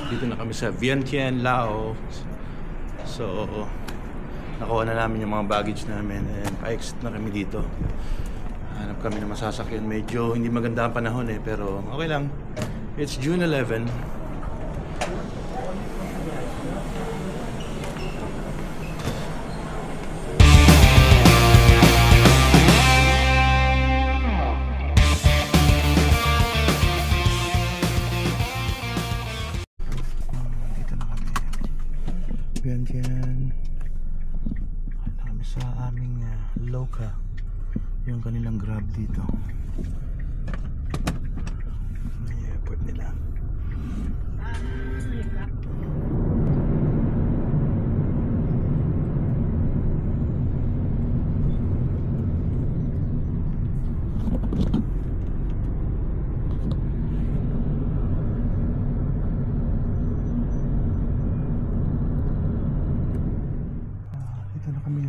Dito na kami sa Vientiane, Lao. So, nakuha na namin yung mga baggage namin and pa-exit na kami dito. Hanap kami ng masasakyan. Medyo hindi maganda ang panahon pero okay lang. It's June 11. Vientiane. Kami sa aming Loca, yung kanilang Grab dito. May airport nila.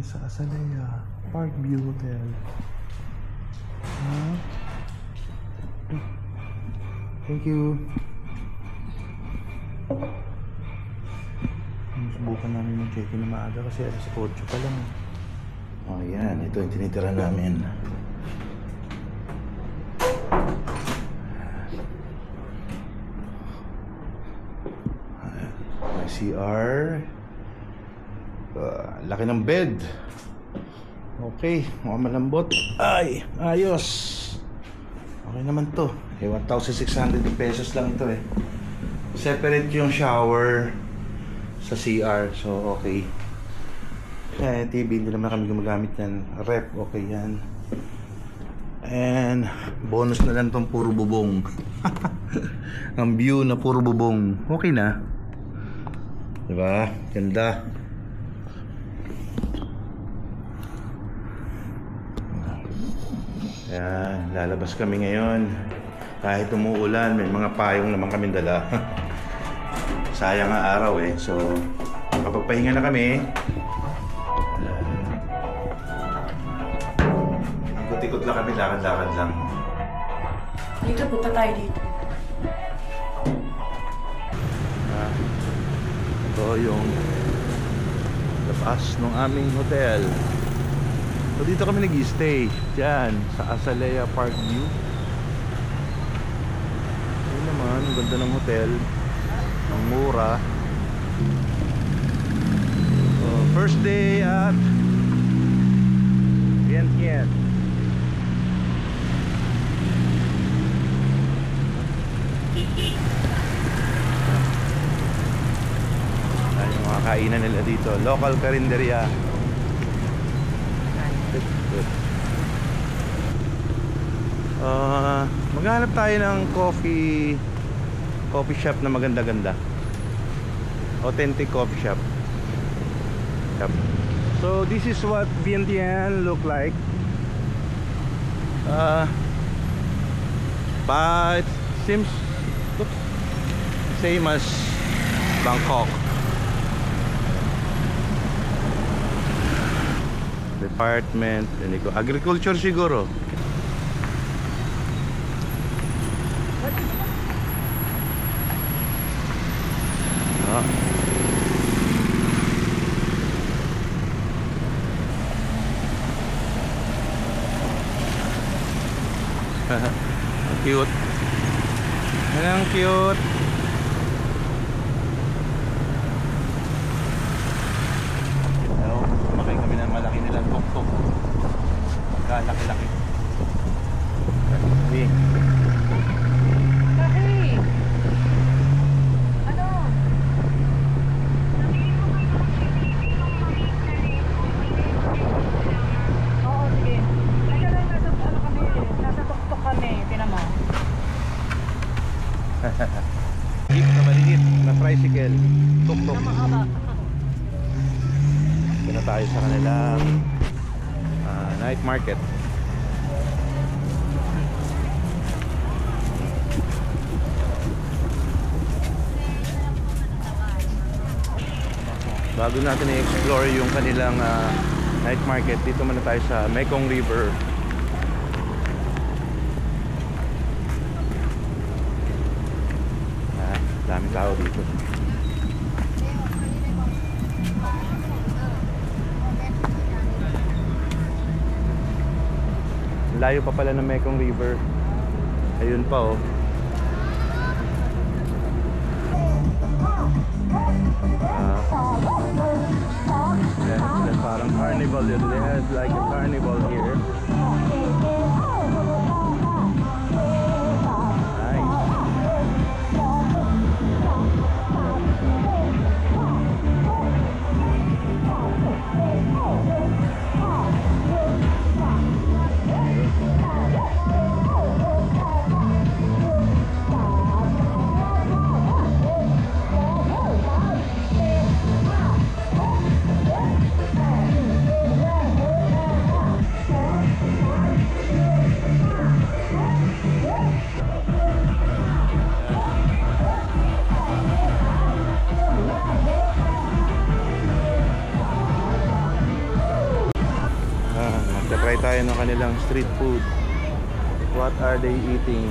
Sa Azalea Parkview Hotel. Thank you. Subukan namin yung check-in na maaga kasi alas 8 pa lang. Oh yan, ito yung tinitira namin. May CR. Laki ng bed. Okay, mukhang malambot. Ay, ayos. Okay naman to. 1,600 pesos lang ito Separate yung shower sa CR. So, okay. TV, hindi naman kami gumagamit yan. Rep, okay yan. And bonus na lang tong puro bubong. Ang view na puro bubong. Okay na. Diba? Ganda. Ayan, lalabas kami ngayon. Kahit umuulan, may mga payong naman kami dala. Sayang ang araw So, makapagpahinga na kami. Ikot-ikot lang kami, lakad-lakad lang. Dito, punta tayo dito. Ito yung labas ng aming hotel. So dito kami nag-stay dyan sa Azalea Parkview. Ayun naman, ang ganda ng hotel. Ang mura. So, first day at Vientiane. Ayan yung mga kainan nila dito. Local karinderya. Maghanap tayo ng coffee shop na maganda-ganda. Authentic coffee shop. So this is what Vientiane look like. But it seems same as Bangkok. Department, agriculture siguro. Cute. Ang cute. Sumakay kami ng malaki nilang tuk-tuk. Laki-laki. Jeep na maliit na tricycle. Tuk-tuk. Ito na tayo sa kanilang night market. Bago natin i-explore yung kanilang night market, dito muna tayo sa Mekong River. Maraming tao dito. Layo pa pala ng Mekong River. Ayun pa oh. There's parang carnival dito. They have like a carnival here. Try tayo ng kanilang street food. What are they eating?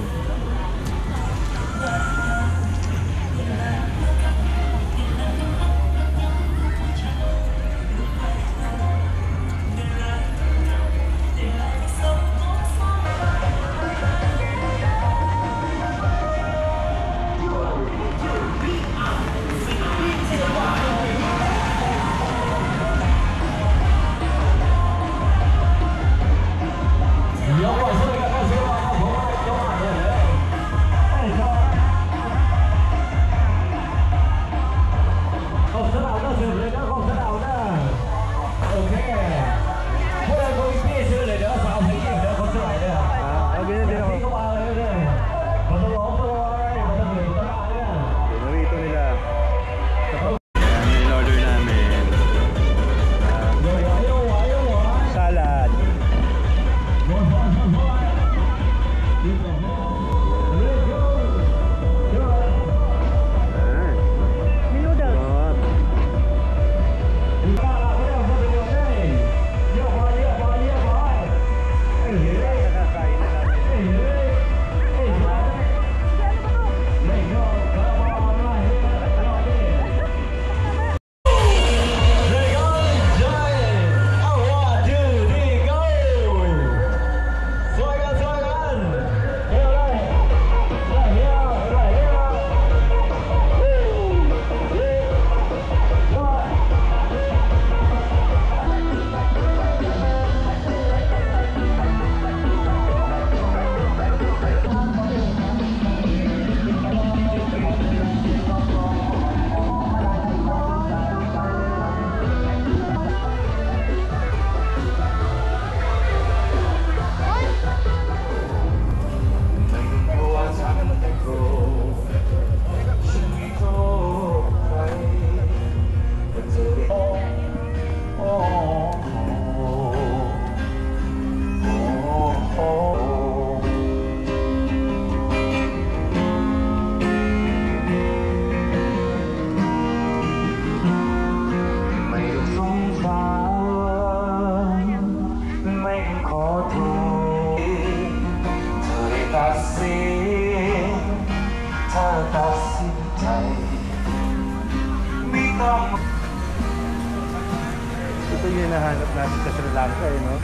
Ito yung hinahanap natin sa Sri Lanka eh, no?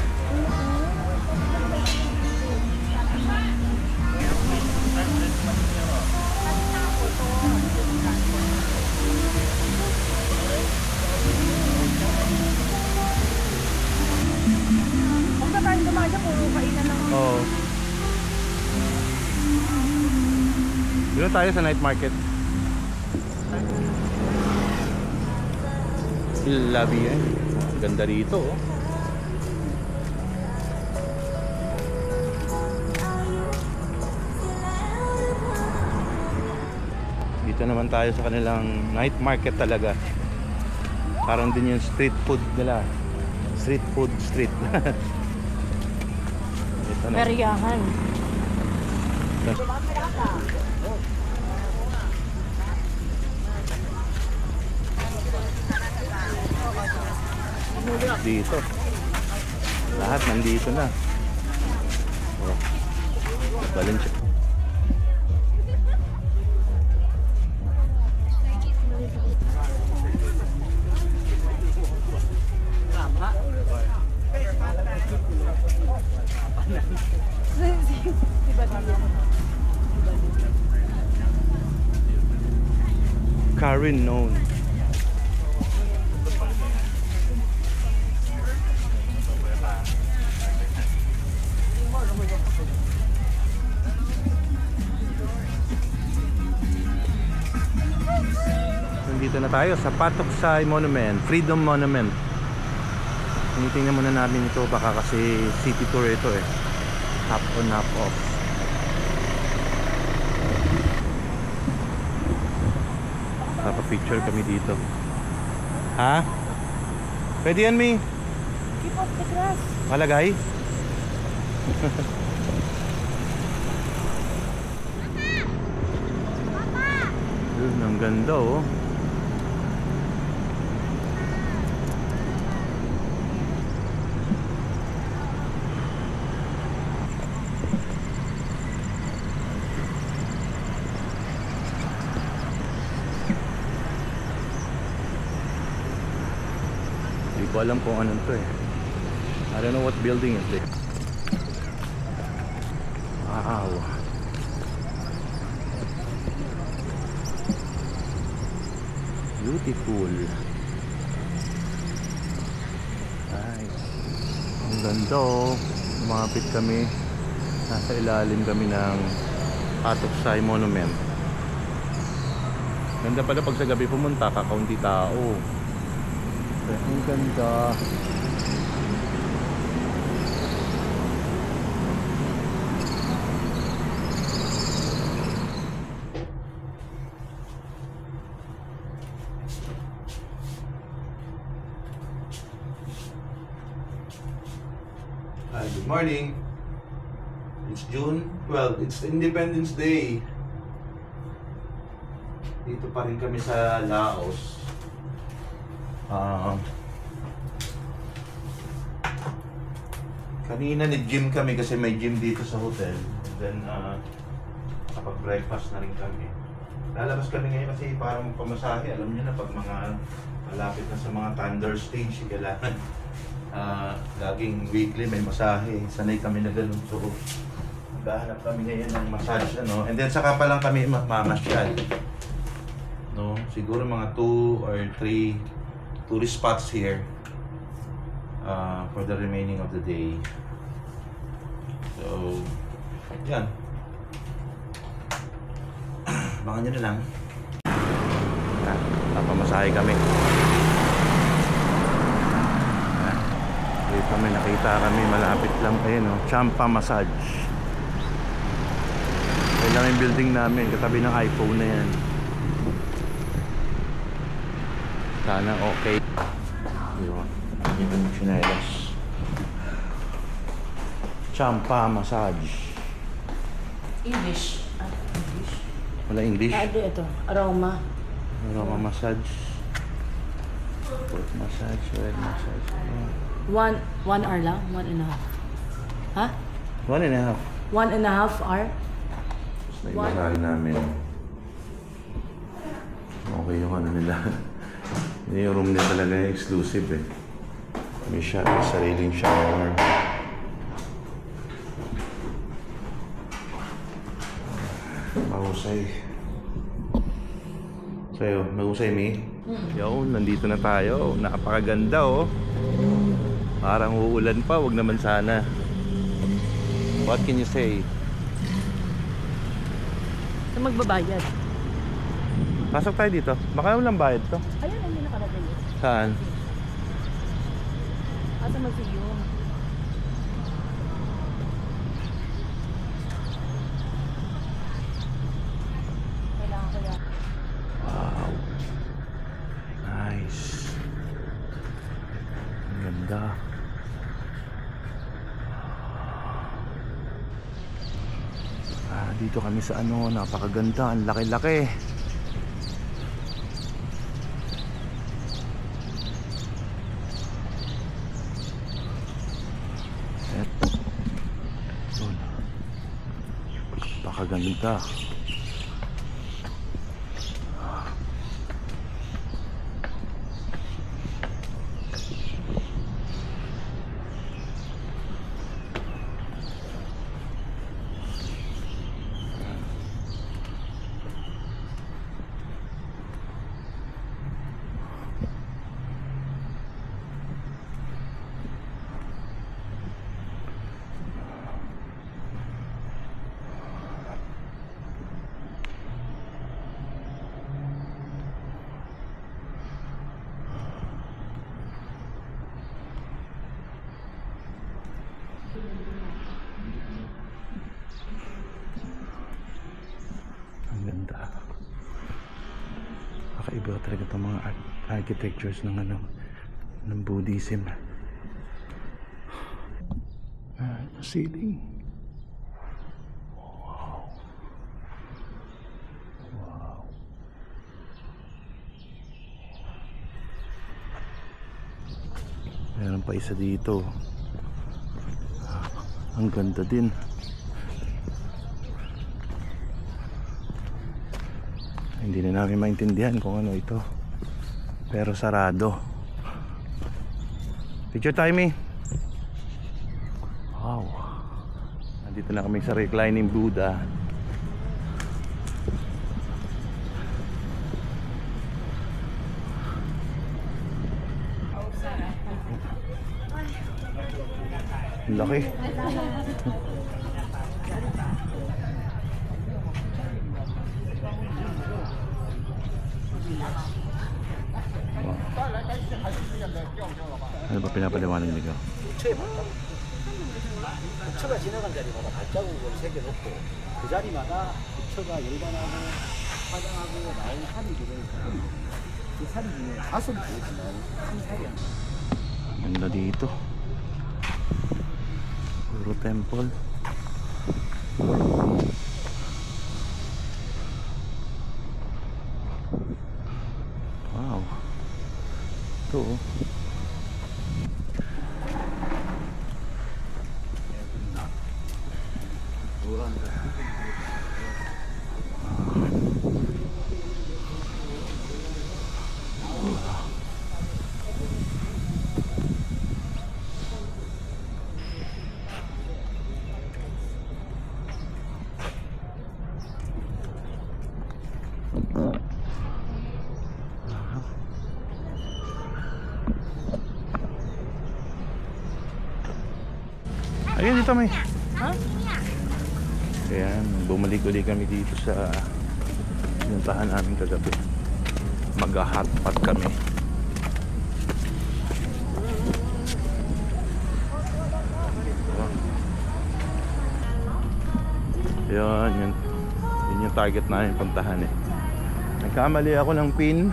Kung sa tayo dumadya, puro kainan lang. Oo. Dito tayo sa night market. Labi eh. Ganda rito oh. Dito naman tayo sa kanilang night market talaga. Parang din yung street food nila. Street food street. Ito na. Meriyahan. Dito. Lahat nandito na. Oh. Valencia. Karen known. Nandito na tayo sa Patuxay Monument, Freedom Monument. Tinitingnan muna namin ito, baka kasi city tour ito eh. Hop on, hop off. Papa-picture kami dito. Ha? Pwede yan, Mi? Keep off the grass. Malagay? Yun, ang ganda oh. Hindi ko alam kung anong to eh. I don't know what building is this. Wow. Beautiful. Nice. Ang ganda oh. Lumapit kami. Nasa ilalim kami ng Patuxay Monument. Ganda pala pag sa gabi pumunta, kakaunti tao. Ang ganda. Hi, good morning. It's June 12. It's Independence Day. Dito pa rin kami sa Laos. Kanina nag-gym kami kasi may gym dito sa hotel. Then kapag breakfast na rin kami. Lalabas kami ngayon kasi para magpamasahe. Alam niyo na pag mga malapit na sa mga thunder stage, kailangan laging weekly may masahe. Sanay kami na ganun. So maghahanap kami ngayon ng massage ano. And then saka pa lang kami mamasyal. No, siguro mga 2 or 3 tourist spots here for the remaining of the day. So, yan. Abangan nyo na lang. Papamasahe kami. Dito kami, nakita kami, malapit lang kayo, no? Champa Massage. Kaya lang yung building namin, katabi ng iPhone na yan. Sana okay. Yun. Yung chinelas. Champa Massage. English. English. Wala English? Ito. Aroma. Aroma massage. Foot massage. Red massage. 1 hour lang? 1.5. Ha? 1.5. 1.5 hour? Basta yung massage namin. Okay yung ano nila. Yung room nila talaga yung exclusive eh. May sariling shower. Mahusay. Sa'yo, mahusay, Mi? Yo, nandito na tayo. Napakaganda oh. Parang uulan pa, wag naman sana. What can you say? Sa magbabayad. Pasok tayo dito. Baka walang bayad to. Ayun, hindi nakalagay yun. Saan? Asa mag-yung? Kailangan ko yan. Wow. Nice. Ang ganda. Dito kami sa ano, napakaganda. Ang laki-laki. Napakaganda. Kakaiba talaga itong mga architectures ng ano, ng Buddhism. Ceiling. Wow. Wow. Meron pa isa dito. Ang ganda din. Hindi na namin maintindihan kung ano ito, pero sarado. Picture time eh. Wow. Nandito na kami sa reclining Buddha. Ang laki. Ano ba pinapaliwanag nito? 부처가 지나간 자리마다 발자국을 새겨놓고 그 자리마다 부처가 열반하고 화장하고 나온 산이 들어있어요. 그 산 중에 다섯 곳이 나온 큰 산이야. Ganda dito. Puro temple. Wow. Ito oh. Ayun dito may. Ha? Ayan, bumalik ulit kami dito sa pinuntahan namin kagabi. Mag-hotpot kami. Yun yung target namin puntahan eh. Nagkamali ako ng pin.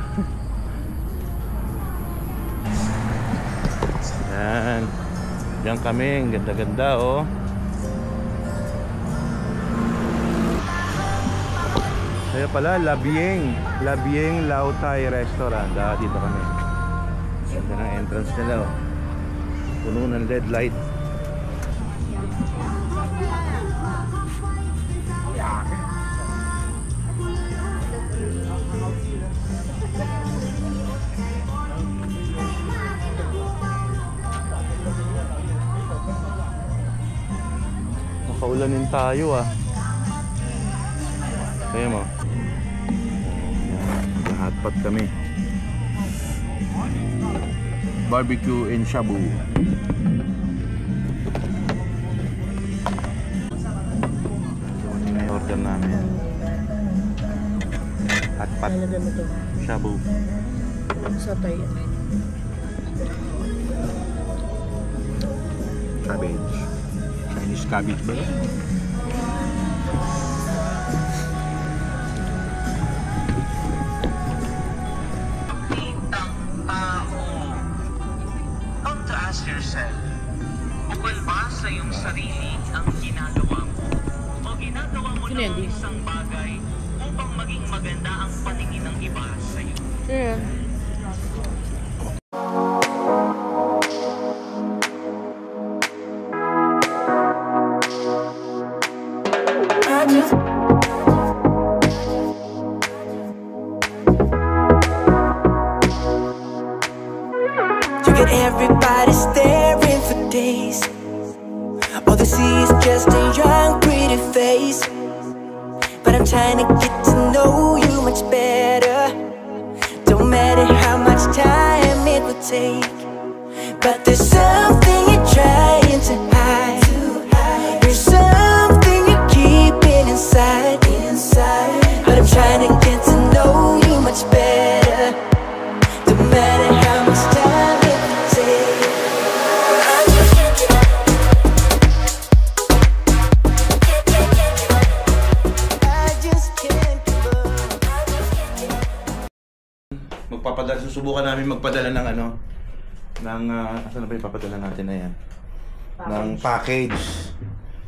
Yan. Diyan kami, ang ganda-ganda oh. Kaya pala, Labieng Lao Thai Restaurant. Dito kami. Ganda ng entrance nila oh. Puno ng LED light. Makaulanin tayo ah. Kaya mo. Hotpot kami. Barbecue and shabu. May order namin. Hotpot. Shabu. Satay. Cabbage. Chinese cabbage ba? Bukal ba sa iyong sarili ang ginagawa mo? O ginagawa mo lang ang isang bagay upang maging maganda ang paningin ng iba sa iyo? Yeah. You get everybody staring for days. All they see is just a young, pretty face. But I'm trying to get to know you much better. Don't matter how much time it will take. But there's something you're trying to hide. There's something you're keeping inside. But I'm trying to get to know you much better. Don't matter how much time it will take. I just can't give up. susubukan namin magpadala ng ano, ng, asan na ba yung papadala natin na yan? Ng package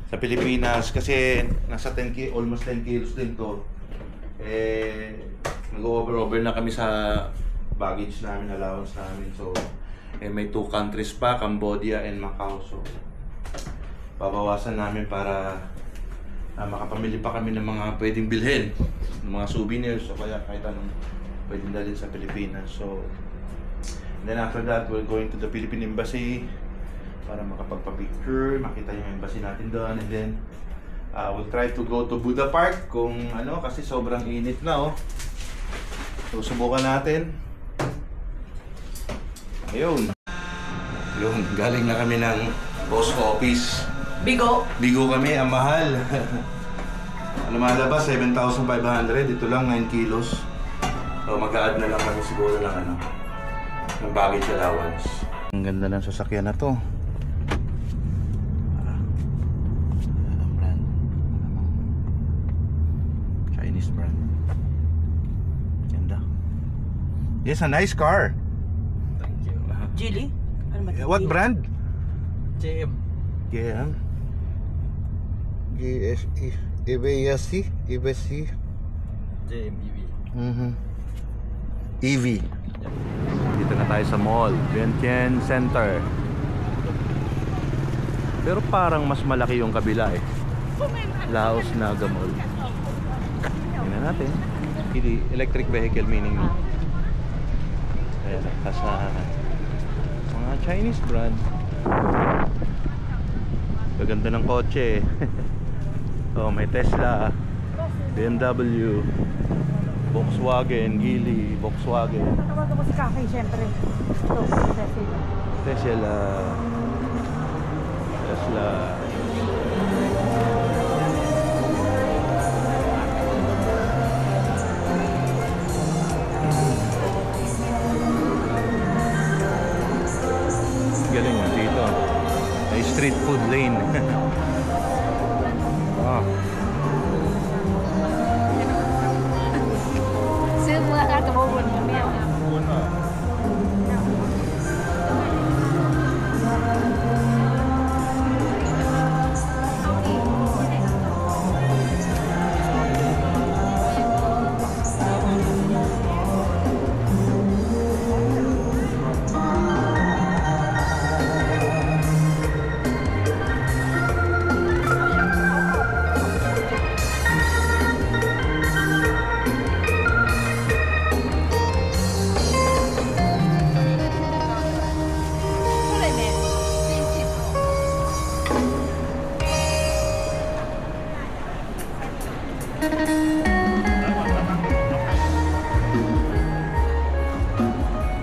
sa Pilipinas kasi nasa 10 ki almost 10 kilos din to. Nag-over na kami sa baggage namin, allowance namin. So, may 2 countries pa, Cambodia and Macau. So, babawasan namin para makapamili pa kami ng mga pwedeng bilhin, ng mga souvenirs o kaya kahit anong pwedeng dalhin sa Pilipinas. So, then after that, we're going to the Philippine Embassy para makapagpa-picture, makita yung embassy natin doon, and then we'll try to go to Buddha Park kung ano, kasi sobrang init na So, subukan natin. Ayun. Yun, galing na kami ng post office. Bigo. Bigo kami, ang mahal. Lumalabas, 7,500. Ito lang, 9 kilos. So, mag-a-add na lang kami siguro ng ano, ng baggage allowance. Ang ganda ng sasakyan na to. Brand. Chinese brand. Ganda. Yes, a nice car. Thank you. Geely? Ano ba? What brand? JM. GM. GSE. EBSC. EBSC. JM EV. EV. Dito na tayo sa mall, Vientiane Center. Pero parang mas malaki yung kabila eh. Laos Naga Mall. Tingnan natin. Electric vehicle meaning ayan, sa mga Chinese brand. Gaganda ng kotse. Oh, may Tesla, BMW, Volkswagen, Geely, Volkswagen. Tawag ko si Kakay, syempre. Ito, Tesla. Tesla. Galing nga dito. May street food lane. Ah. Sila ka tumawon mo niya.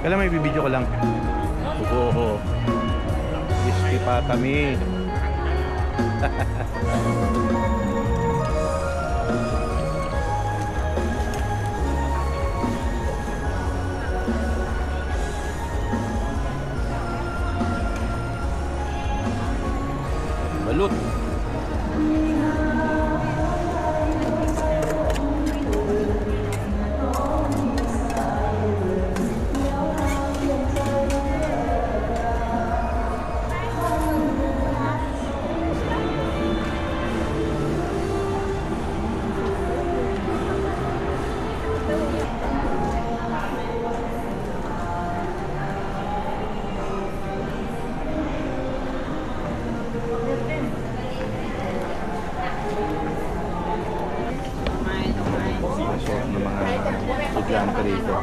Kailan may bibidyo ko lang. Oo. Iski pa kami. Balut. Resort ng mga estudyante rito.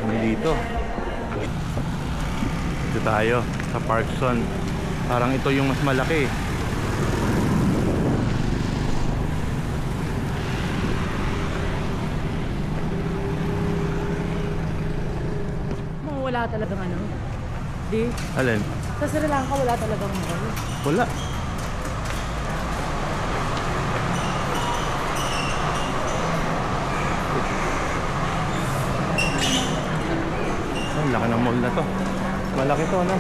Kami dito. Dito tayo sa Parkson. Parang ito yung mas malaki. Wala talagang ano. Di. Alin? Sa Sri Lanka wala talagang mall. Wala. Ang laki ng mall na to. Malaki to, ano?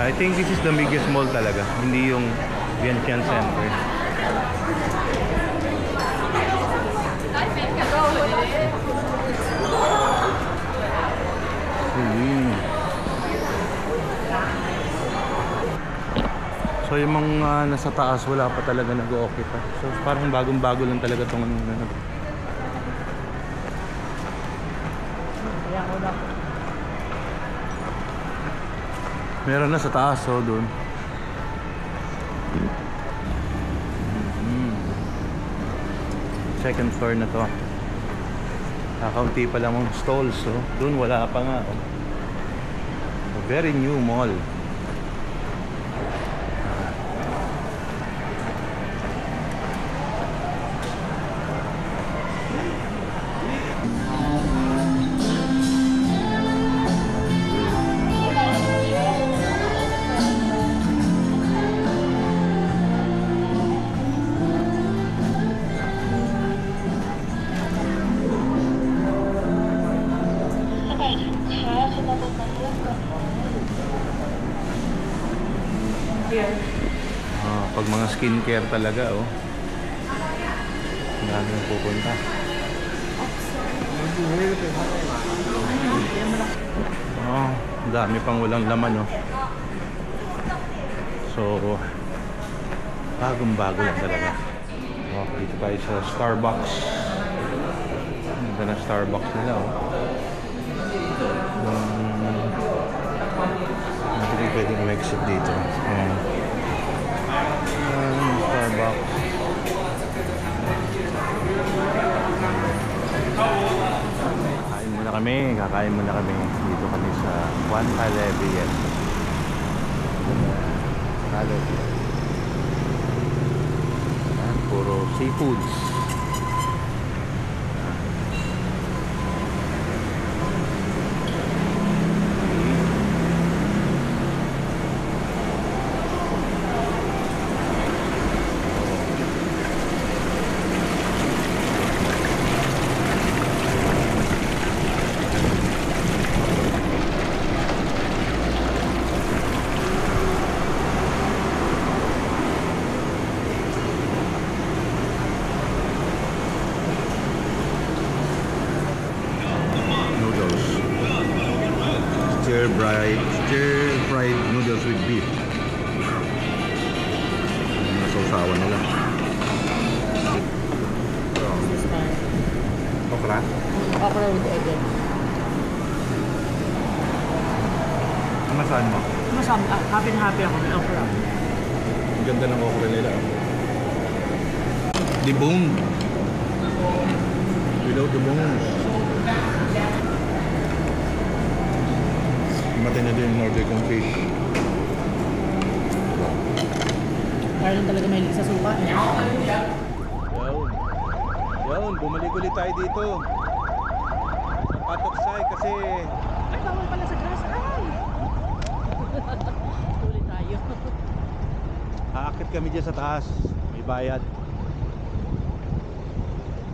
I think this is the biggest mall talaga, hindi yung Vientiane Center. So yung mga nasa taas wala pa talaga nag-o-occupy. So parang bagong-bago lang talaga itong ano. Meron na sa taas, so doon. Second floor na to. Kakaunti pa lang ang stalls, so doon wala pa nga. Oh. A very new mall. Pag mga skincare talaga, oh. Ang dami nang pupunta. Oh, dami pang walang laman, oh. So, bagong-bago lang talaga. Oh, dito tayo sa Starbucks. Ganda na Starbucks nila, oh. Hindi pwedeng mag-exit dito. Starbucks. Kakain muna kami. Dito kami sa Juan Calebian. Puro seafoods. Stir-fried noodles with beef. Nasawsawan nila. Okra? Okra with egg. Masaan mo? Happy na happy ako ng okra. Ang ganda ng okra nila. Deboned. Without the bones. Matay na din yung order kong fish. Parang talaga may sa suka. Yun, bumalik ulit tayo dito. Patoksay kasi... Ay, bawal pala sa grass. Ay! Ulit tayo. Aakit kami dyan sa taas. May bayad.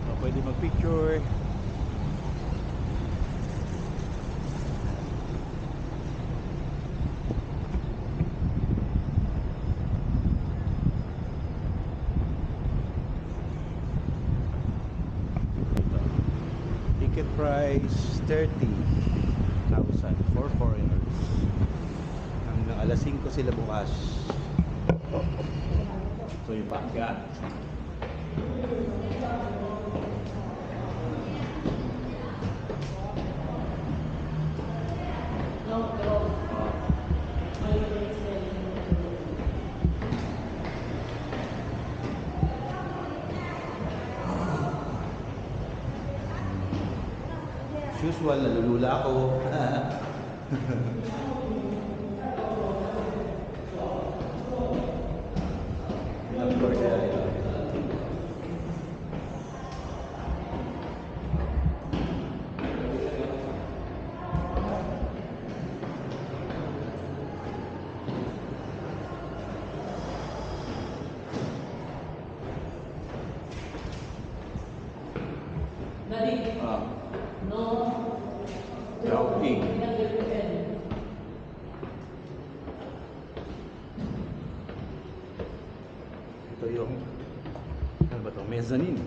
So, pwede mag-picture. Ticket price 30,000 for foreigners. Hanggang alas 5 sila bukas. So yung pagkat. Usual, nalulula ako. Ito yung, ano ba ito? Mezzanine.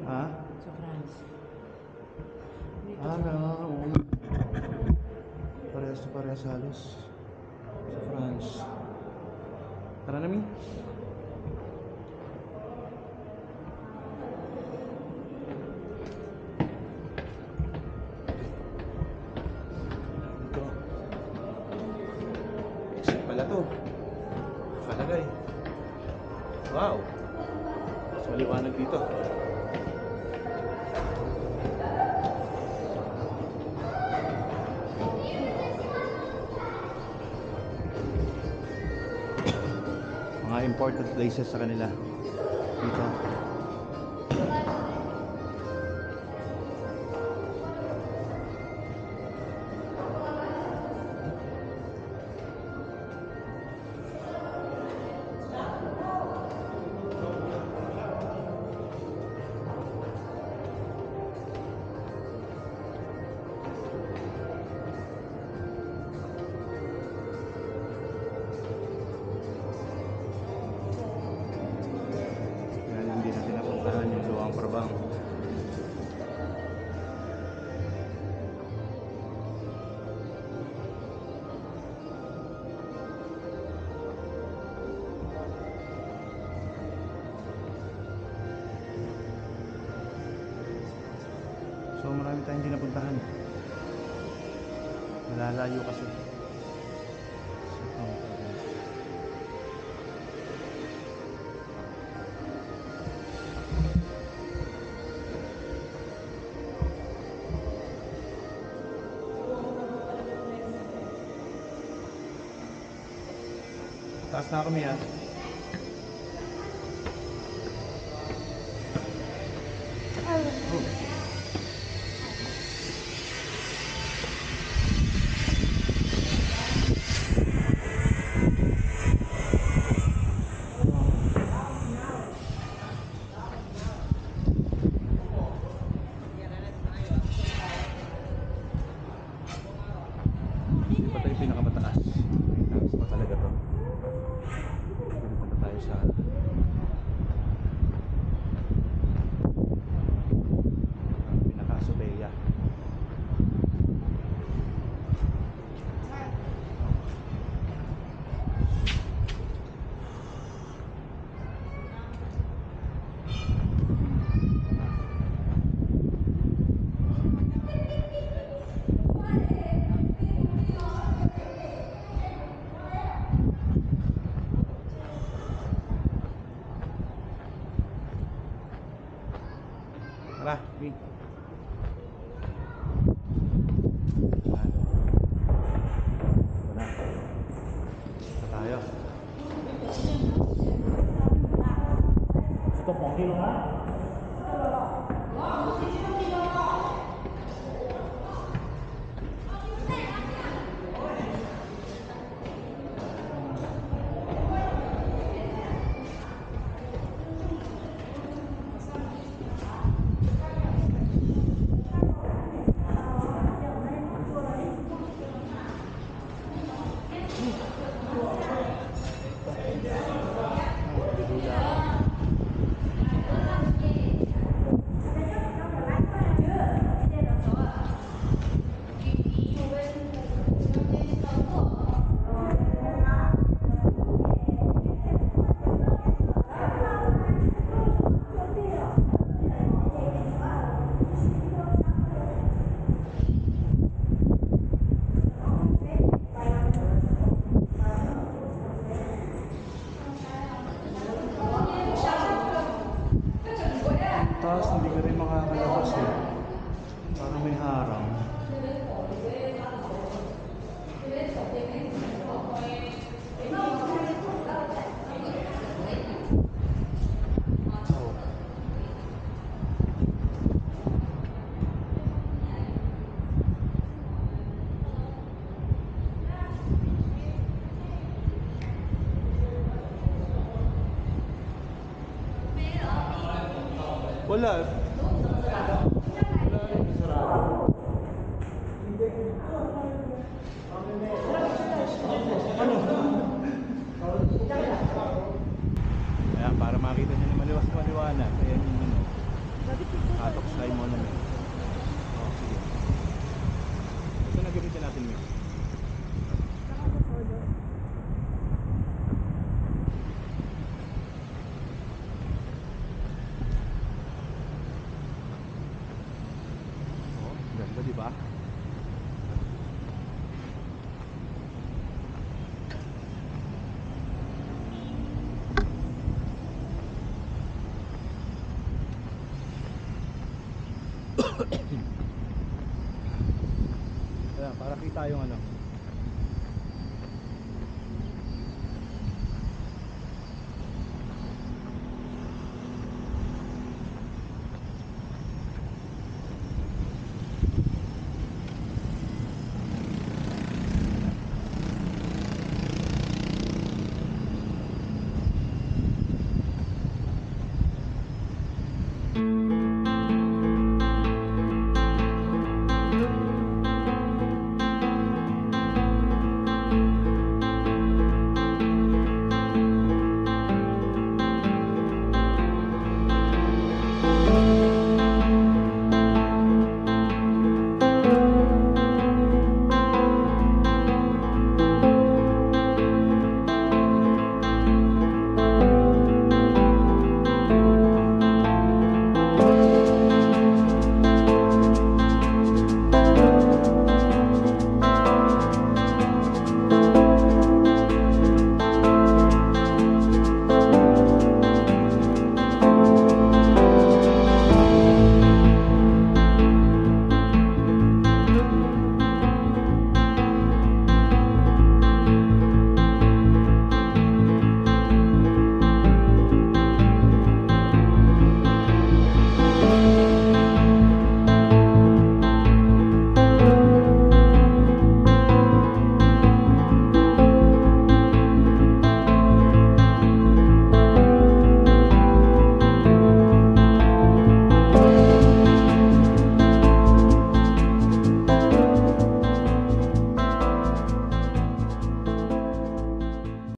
Ha? Sa France. Oo. Parehas halos. Sa France. Tara na, Mi. Ito. Isa pala to. Palagay. Wow. Mas maliwanag dito. Mga important places sa kanila dito. Yan, hindi natin napuntahan yung Luang Prabang. So marami tayong hindi napuntahan. Malalayo kasi. Taas na kami ha. Hindi pa tayo pinakamataas. Taas pa talaga to. Punta tayo sa pinaka-azotea. Tara, Mi. Ito na. Ito tayo. Ito po, kilo nga? Wala. Wala rin sarado. Ano? Ayan, para makita nyo na maliwas-maliwanag. Ayan yung ano. Katok sa mo na may. Oh, sige. Ito na gamitin natin, Miss. Oh, ganda, di ba? Ayan, para kita yung ano.